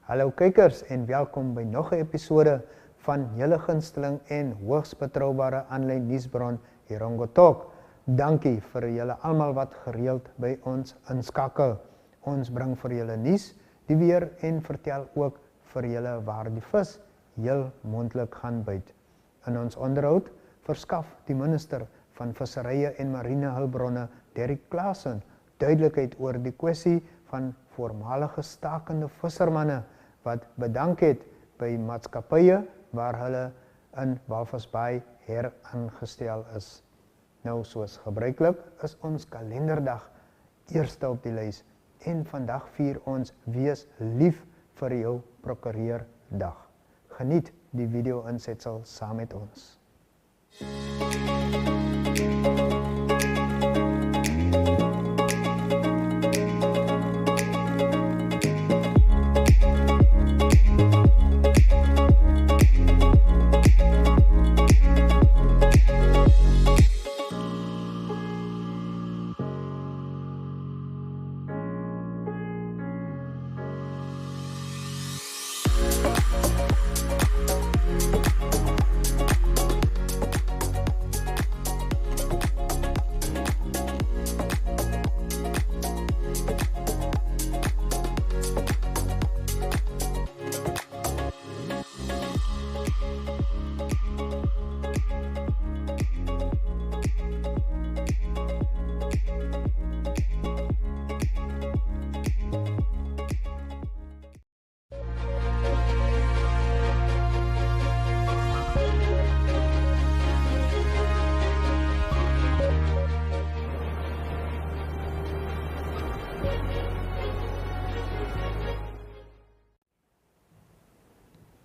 Hallo kykers en welkom by nog 'n episode van julle gunsteling en hoogs betroubare aanlyn nuusbron Erongo Talk. Dankie vir julle almal wat gereeld by ons inskakel. Ons bring vir julle nuus, die weer en vertel ook vir julle waar die vis heel mondelik gaan byt. In ons onderhoud verskaf die minister van Visserye en Marine Hulpbronne, Klazen, duidelikheid oor die kwessie van voormalige stakende vissermanne wat bedank het by maatskappye waar hulle in Walvis Bay heraangestel is. Nou soos gebruiklik is ons kalenderdag eerste op die lys en vandag vier ons Wees lief vir jou prokureur dag. Geniet die video insetsel saam met ons.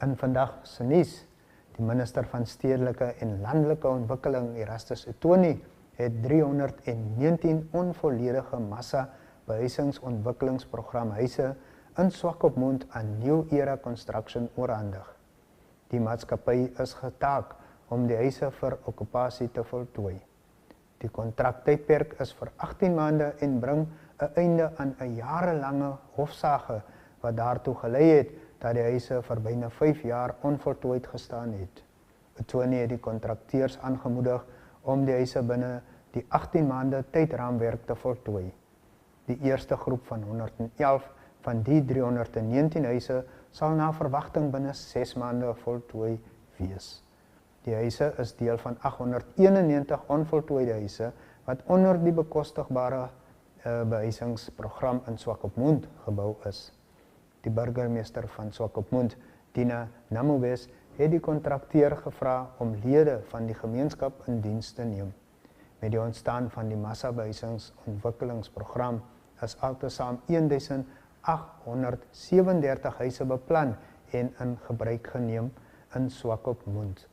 In vandag se nuus, die minister van Stedelike en Landelike Ontwikkeling, Erastus Etoni, het 319 onvolledige massa behuisingsontwikkelingsprogram huise in Swakopmund aan New Era Construction oorhandig. Die maatskappy is getaak om die huise vir okkupasie te voltooi. Die kontraktydperk is vir 18 maande en bring 'n einde aan 'n jarelange hofsaage wat daartoe gelei het dat die huise vir byna 5 jaar onvoltooid gestaan het. Etoni het die kontrakteurs aangemoedig om die huise binne die 18 maande tydraamwerk te voltooi. Die eerste groep van 111 van die 319 huise sal na verwagting binne 6 maande voltooi wees. Die huise is deel van 891 onvoltooide huise wat onder die bekostigbare behuisingsprogram in Swakopmund gebou is. Die burgemeester van Swakopmund, Dina Namowes, het die kontrakteur gevra om lede van die gemeenskap in diens te neem. Met die ontstaan van die massabehuisingsontwikkelingsprogram is altesaam 1837 huise beplan en in gebruik geneem in Swakopmund.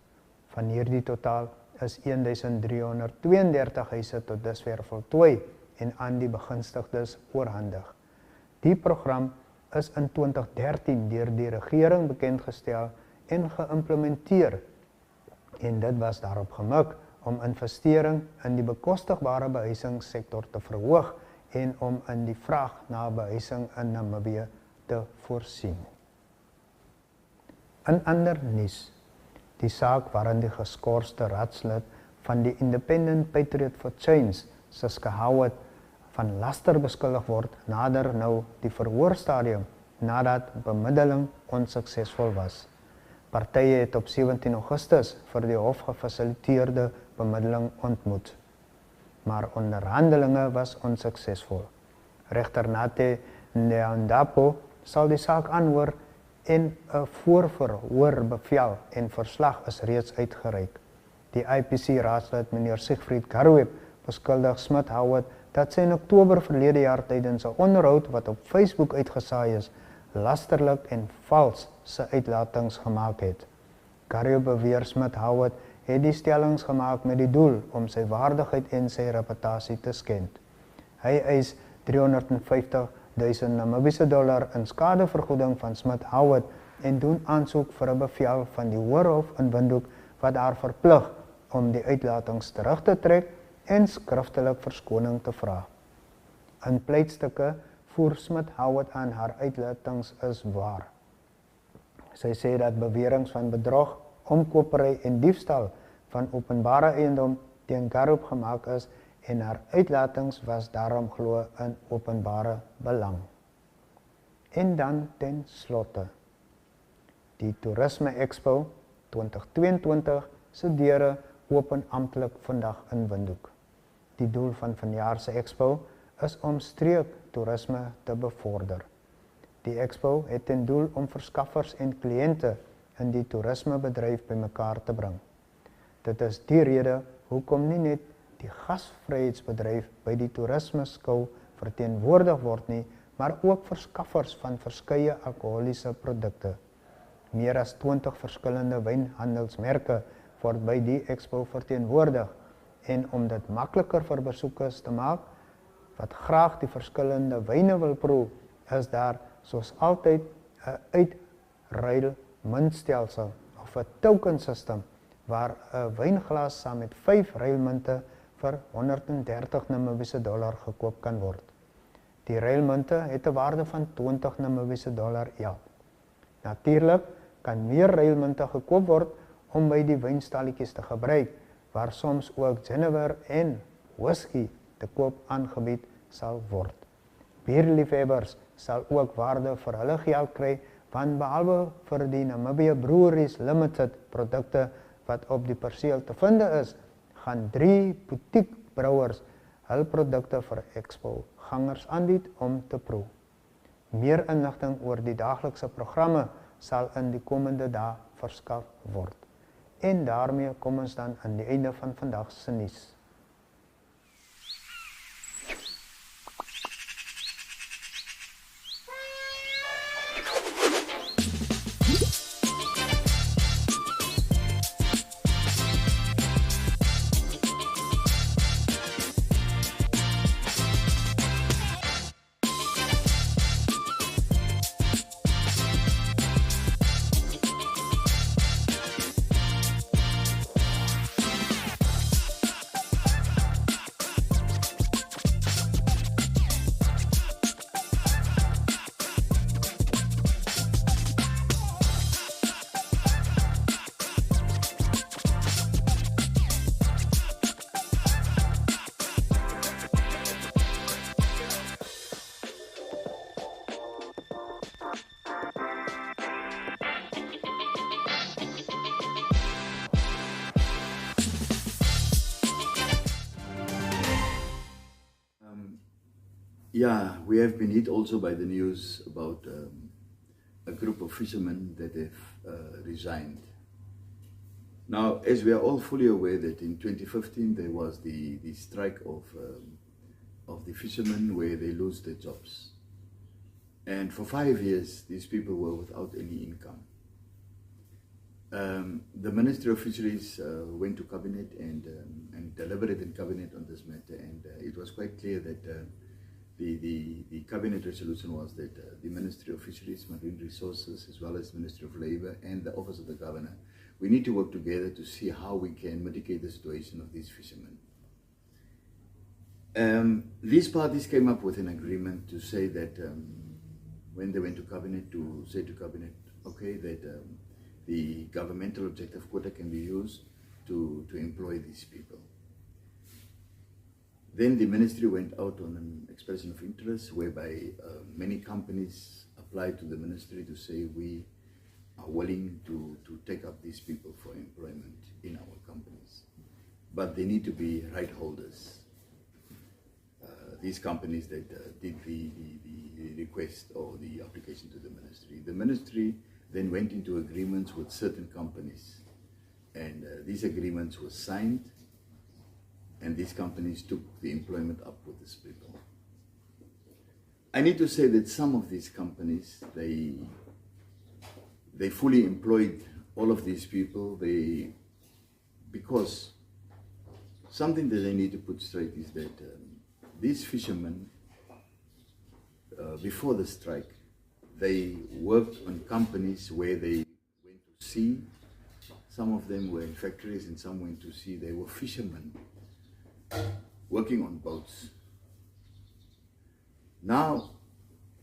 Van hierdie totaal is 1332 huise tot dusver voltooi en aan die begunstigdes oorhandig. Die program is in 2013 deur die regering bekendgestel en geïmplementeer en dit was daarop gemik om investering in die bekostigbare behuisingssektor te verhoog en om in die vraag na behuising in Namibië te voorsien. In ander nuus, die saak waarin die geskorste raadslid van die Independent Patriot for Change, Siska Howard, van laster beskuldig word, nader nou die verhoorstadium nadat bemiddeling onsuksesvol was. Partye het op 17 Augustus vir die hof gefasiliteerde bemiddeling ontmoet. Maar onderhandelinge was onsuksesvol. Regter Nate Ndeandapo sal die saak aanhoor en 'n voorverhoor bevel en verslag is reeds uitgereik. Die IPC raadslid meneer Siegfried Garweb beskuldig Smith Howard dat sy in Oktober verlede jaar tydens 'n onderhoud wat op Facebook uitgesaai is, lasterlik en vals sy uitlatings gemaak het. Garweb beweer Smith Howard het die stellings gemaak met die doel om sy waardigheid en sy reputasie te skend. Hy eis 350.000 Namibiese dollar in skadevergoeding van Smith Howard en doen aansoek vir 'n bevel van die Hoërhof in Windhoek wat haar verplig om die uitlatings terug te trek en skriftelik verskoning te vra. In pleitstukke voer Smith Howard aan haar uitlatings is waar. Sy sê dat beweringe van bedrog, omkopery en diefstal van openbare eiendom teen Garup gemaak is en haar uitlatings was daarom glo in openbare belang. En dan ten slotte, die Toerisme Expo 2022 se deure open amptelik vandag in Windhoek. Die doel van vanjaar se expo is om streektoerisme te bevorder. Die expo het ten doel om verskaffers en kliënte in die toerismebedryf bymekaar te bring. Dit is die rede hoekom nie net die gasvryheidsbedryf by die toerismeskou verteenwoordig word nie, maar ook verskaffers van verskeie alkoholiese produkte. Meer as 20 verskillende wynhandelsmerke word by die expo verteenwoordig en om dit makliker vir besoekers te maak wat graag die verskillende wyne wil proe, is daar soos altyd 'n uitruil muntstelsel of 'n token system waar 'n wynglas saam met 5 ruilmunte vir $130 gekoop kan word. Die ruilmunte het 'n waarde van $20 elk. Natuurlik kan meer ruilmunte gekoop word om by die wynstalletjies te gebruik, waar soms ook jenever en whisky te koop aangebied sal word. Bierliefhebbers sal ook waarde vir hulle geld kry, want behalwe vir die Namibia Breweries Limited produkte wat op die perseel te vind is, gaan 3 boutique brouwers hul produkte vir expo gangers aanbied om te proe. Meer inligting oor die daaglikse programme sal in die komende dae verskaf word. En daarmee kom ons dan aan die einde van vandag se nuus. Yeah, we have been hit also by the news about a group of fishermen that have resigned. Now, as we are all fully aware that in 2015 there was the strike of the fishermen where they lose their jobs. And for 5 years, these people were without any income. The Ministry of Fisheries went to Cabinet and deliberated in Cabinet on this matter, and it was quite clear that the Cabinet resolution was that the Ministry of Fisheries, Marine Resources, as well as Ministry of Labour and the Office of the Governor, we need to work together to see how we can mitigate the situation of these fishermen. These parties came up with an agreement to say that when they went to Cabinet, to say to Cabinet, okay, that the governmental objective quota can be used to employ these people. Then the ministry went out on an expression of interest whereby many companies applied to the ministry to say we are willing to take up these people for employment in our companies. But they need to be right holders. These companies that did the request or the application to the ministry. The ministry then went into agreements with certain companies, and these agreements were signed, and these companies took the employment up with these people. I need to say that some of these companies, they fully employed all of these people. Because something that they need to put straight is that these fishermen, before the strike, they worked on companies where they went to sea. Some of them were in factories and some went to sea. They were fishermen working on boats. Now,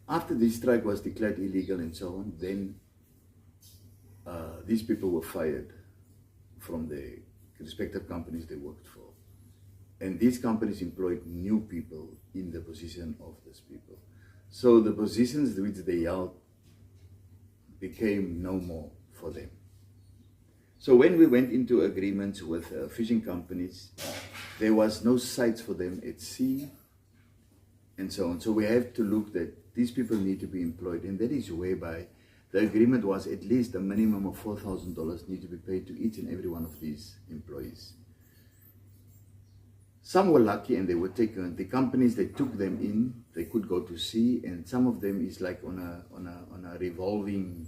after the strike was declared illegal and so on, then these people were fired from the respective companies they worked for. And these companies employed new people in the position of these people. So the positions which they held became no more for them. So when we went into agreements with fishing companies, there was no sites for them at sea and so on. So we have to look that these people need to be employed, and that is whereby the agreement was at least a minimum of $4,000 need to be paid to each and every one of these employees. Some were lucky and they were taken. The companies that took them in, they could go to sea, and some of them is like on a revolving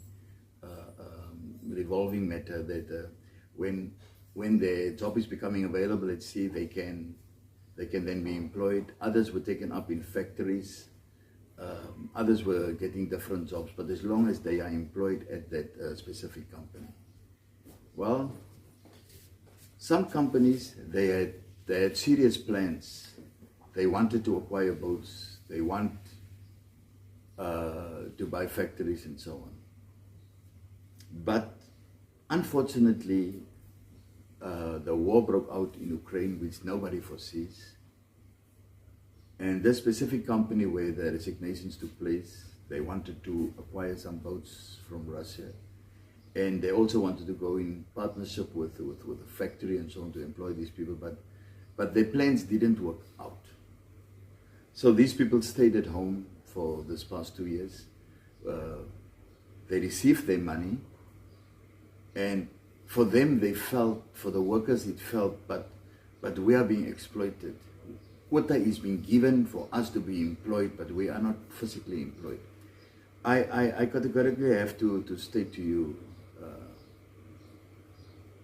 matter that when their job is becoming available at sea, they can then be employed. Others were taken up in factories. Others were getting different jobs, but as long as they are employed at that specific company. Well, some companies, they had serious plans. They wanted to acquire boats. They want to buy factories and so on. But unfortunately, the war broke out in Ukraine, which nobody foresees. And this specific company where the resignations took place, they wanted to acquire some boats from Russia. And they also wanted to go in partnership with a factory and so on to employ these people, but their plans didn't work out. So these people stayed at home for this past 2 years. They received their money, and for them they felt, for the workers it felt, but we are being exploited. Quota is being given for us to be employed, but we are not physically employed. I categorically have to state to you,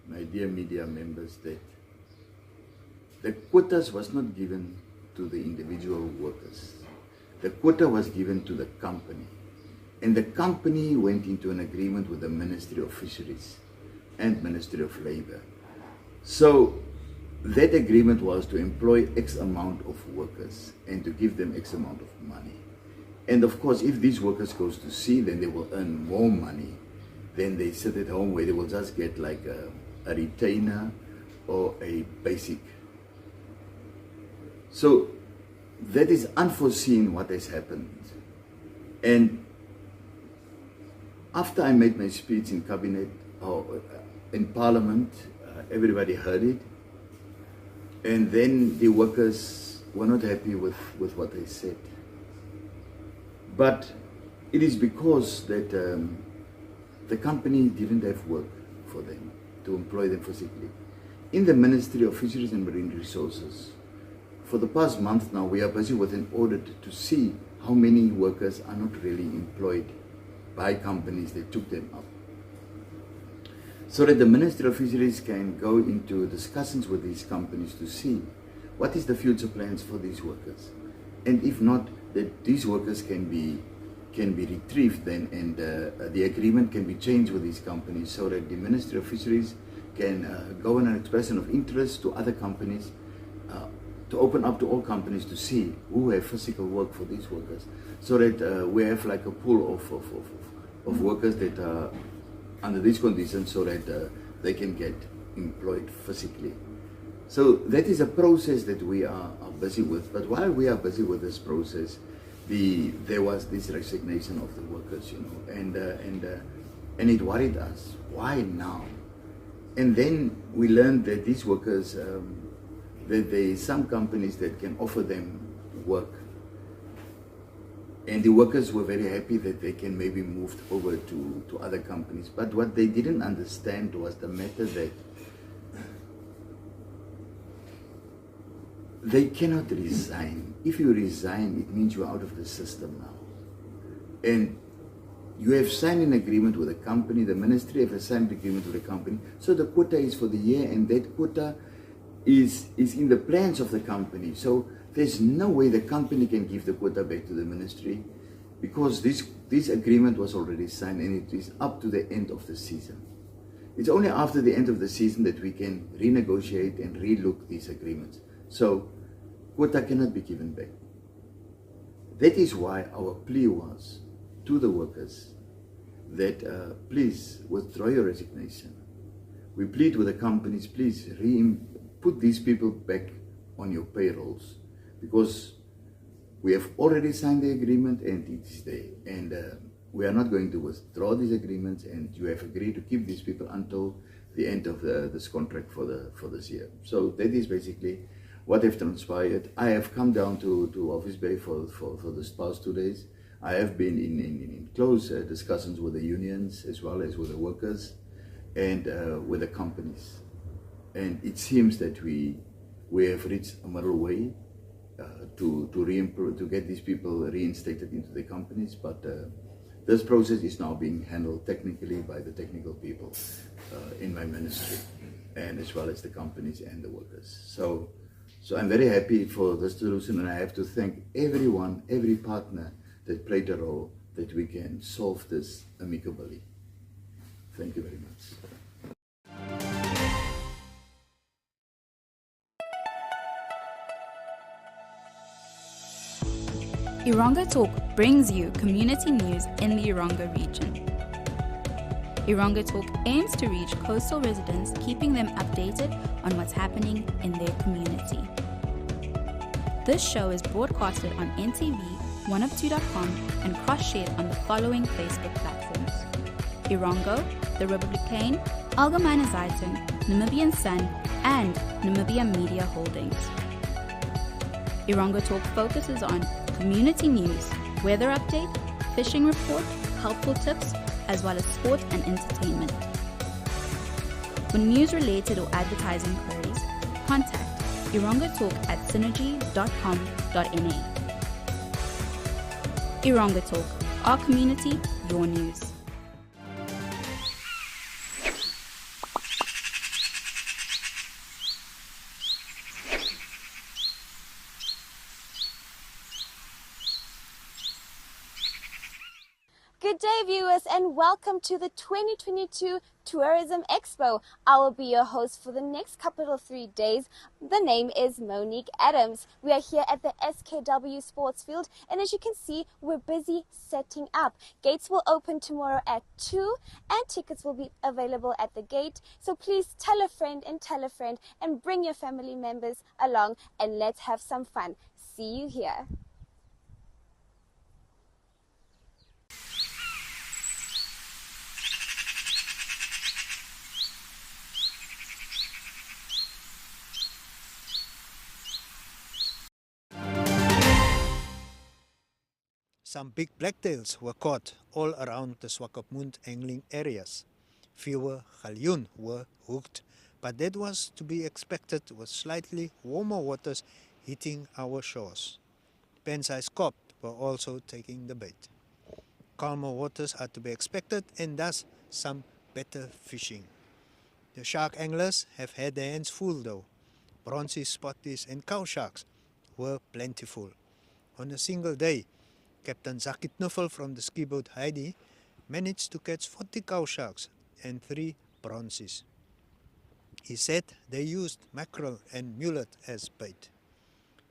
my dear media members, that the quotas was not given to the individual workers. The quota was given to the company. And the company went into an agreement with the Ministry of Fisheries and Ministry of Labor. So that agreement was to employ X amount of workers and to give them X amount of money. And of course, if these workers goes to sea, then they will earn more money than they sit at home, where they will just get like a retainer or a basic. So that is unforeseen what has happened. And after I made my speech in cabinet or in parliament, everybody heard it. And then the workers were not happy with what I said. But it is because that the company didn't have work for them, to employ them physically. In the Ministry of Fisheries and Marine Resources, for the past month now, we are busy with an audit to see how many workers are not really employed by companies that took them up. So that the Ministry of Fisheries can go into discussions with these companies to see what is the future plans for these workers. And if not, that these workers can be retrieved then, and the agreement can be changed with these companies, so that the Ministry of Fisheries can go on an expression of interest to other companies, to open up to all companies to see who have physical work for these workers, so that we have like a pool of workers that are under these conditions, so that they can get employed physically. So that is a process that we are busy with. But while we are busy with this process, there was this resignation of the workers, you know, and it worried us. Why now? And then we learned that these workers, that there are some companies that can offer them work. And the workers were very happy that they can maybe move over to other companies. But what they didn't understand was the matter that they cannot resign. If you resign, it means you're out of the system now. And you have signed an agreement with a company, the ministry have signed an agreement with a company, so the quota is for the year, and that quota is in the plans of the company. So there's no way the company can give the quota back to the ministry, because this agreement was already signed and it is up to the end of the season. It's only after the end of the season that we can renegotiate and relook these agreements. So quota cannot be given back. That is why our plea was to the workers that please withdraw your resignation. We plead with the companies, please put these people back on your payrolls, because we have already signed the agreement and it is there. And we are not going to withdraw these agreements, and you have agreed to keep these people until the end of this contract for this year. So that is basically what have transpired. I have come down to Walvis Bay for this past 2 days. I have been in close discussions with the unions as well as with the workers and with the companies. And it seems that we have reached a middle way to get these people reinstated into the companies, but this process is now being handled technically by the technical people in my ministry, and as well as the companies and the workers. So I'm very happy for this solution, and I have to thank everyone, every partner that played a role that we can solve this amicably. Thank you very much. Erongo Talk brings you community news in the Erongo region. Erongo Talk aims to reach coastal residents, keeping them updated on what's happening in their community. This show is broadcasted on NTV, 102.com, and cross-shared on the following Facebook platforms: Erongo, The Republican, Algemene Zeitung, Namibian Sun, and Namibia Media Holdings. Erongo Talk focuses on community news, weather update, fishing report, helpful tips, as well as sport and entertainment. For news-related or advertising queries, contact Erongo Talk at synergy.com.na. Erongo Talk, our community, your news. Good day, viewers, and welcome to the 2022 Tourism Expo. I will be your host for the next couple of 3 days. The name is Monique Adams. We are here at the SKW Sports Field, and as you can see, we're busy setting up. Gates will open tomorrow at 2, and tickets will be available at the gate. So please tell a friend and bring your family members along, and let's have some fun. See you here. Some big blacktails were caught all around the Swakopmund angling areas. Fewer galjoen were hooked, but that was to be expected with slightly warmer waters hitting our shores. Pen-sized cod were also taking the bait. Calmer waters are to be expected, and thus some better fishing. The shark anglers have had their hands full though. Bronzies, spotties and cow sharks were plentiful. On a single day, Captain Zaki Knuffel from the ski boat Heidi managed to catch 40 cow sharks and 3 bronzies. He said they used mackerel and mullet as bait.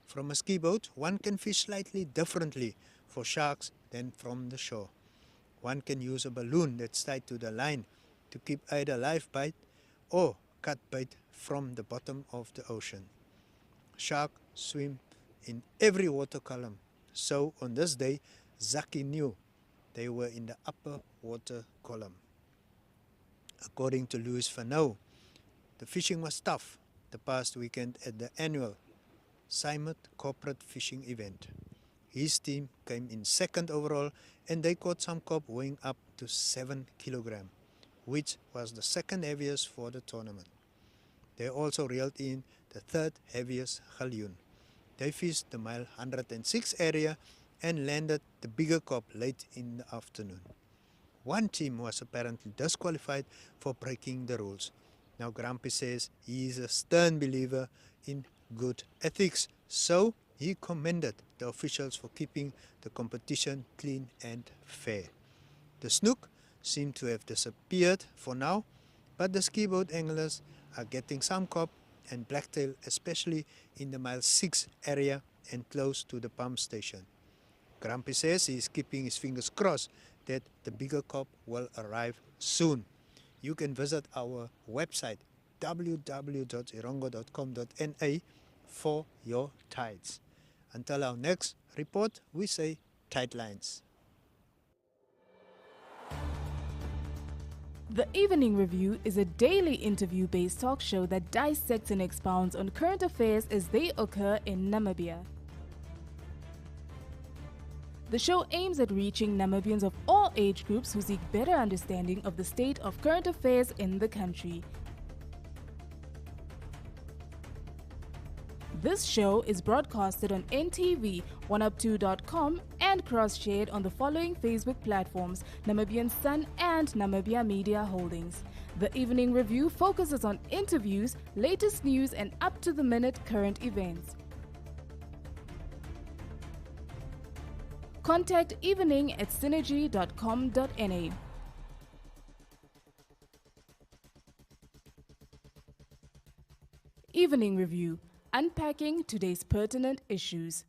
From a ski boat, one can fish slightly differently for sharks than from the shore. One can use a balloon that's tied to the line to keep either live bait or cut bait from the bottom of the ocean. Sharks swim in every water column. So on this day, Zaki knew they were in the upper water column. According to Louis Fanau, the fishing was tough the past weekend at the annual Simon corporate fishing event. His team came in second overall, and they caught some cod weighing up to 7 kilograms, which was the second heaviest for the tournament. They also reeled in the third heaviest galjoen. They fished the mile 106 area and landed the bigger cod late in the afternoon. One team was apparently disqualified for breaking the rules. Now Grumpy says he is a stern believer in good ethics, so he commended the officials for keeping the competition clean and fair. The snook seemed to have disappeared for now, but the ski boat anglers are getting some cod and blacktail, especially in the mile 6 area and close to the pump station. Grumpy says he is keeping his fingers crossed that the bigger COP will arrive soon. You can visit our website www.erongo.com.na for your tides. Until our next report, we say tight lines. The Evening Review is a daily interview-based talk show that dissects and expounds on current affairs as they occur in Namibia. The show aims at reaching Namibians of all age groups who seek better understanding of the state of current affairs in the country. This show is broadcasted on NTV, 1up2.com and cross-shared on the following Facebook platforms: Namibian Sun and Namibia Media Holdings. The Evening Review focuses on interviews, latest news and up-to-the-minute current events. Contact Evening at synergy.com.na. Evening Review, unpacking today's pertinent issues.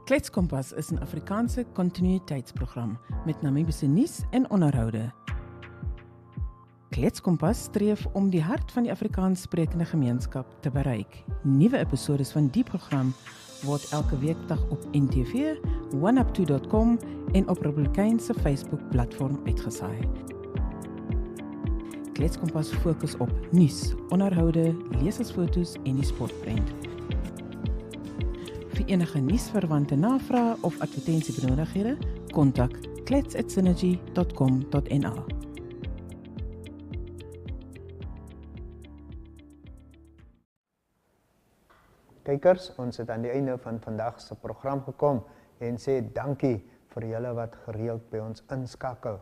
Kletskompas is 'n Afrikaanse kontinuïteitsprogram met Namibiese nuus en onderhoude. Kletskompas streef om die hart van die Afrikaanssprekende gemeenskap te bereik. Nuwe episodes van die program word elke weekdag op NTV, 1up2.com en op Republikeinse Facebook-platform uitgesaai. Kletskompas fokus op nuus, onderhoude, lesersfoto's en die sportprent. Vir enige nuusverwante navrae of advertensiebenodigdhede, kontak klets@synergy.com.na. Kykers, ons het aan die einde van vandag se program gekom en sê dankie vir julle wat gereeld by ons inskakel.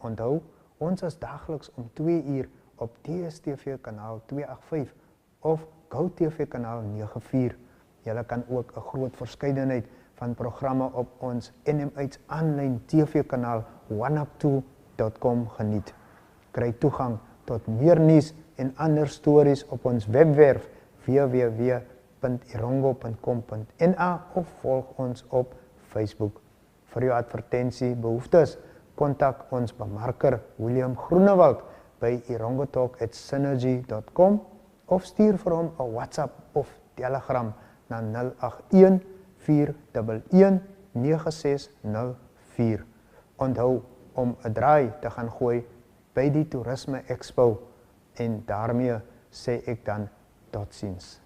Onthou, ons is daagliks om 2 uur op DStv kanaal 285 of GoTV kanaal 94. Julle kan ook 'n groot verskeidenheid van programme op ons NMH aanlyn TV-kanaal 1up2.com geniet. Kry toegang tot meer nuus en ander stories op ons webwerf www.erongo.com.na of volg ons op Facebook. Vir jou advertensiebehoeftes, kontak ons bemarker William Groenewald by erongotalk@synergy.com of stuur vir hom 'n WhatsApp of Telegram na 081-411-9604. Onthou om 'n draai te gaan gooi by die Toerisme Expo en daarmee sê ek dan totsiens.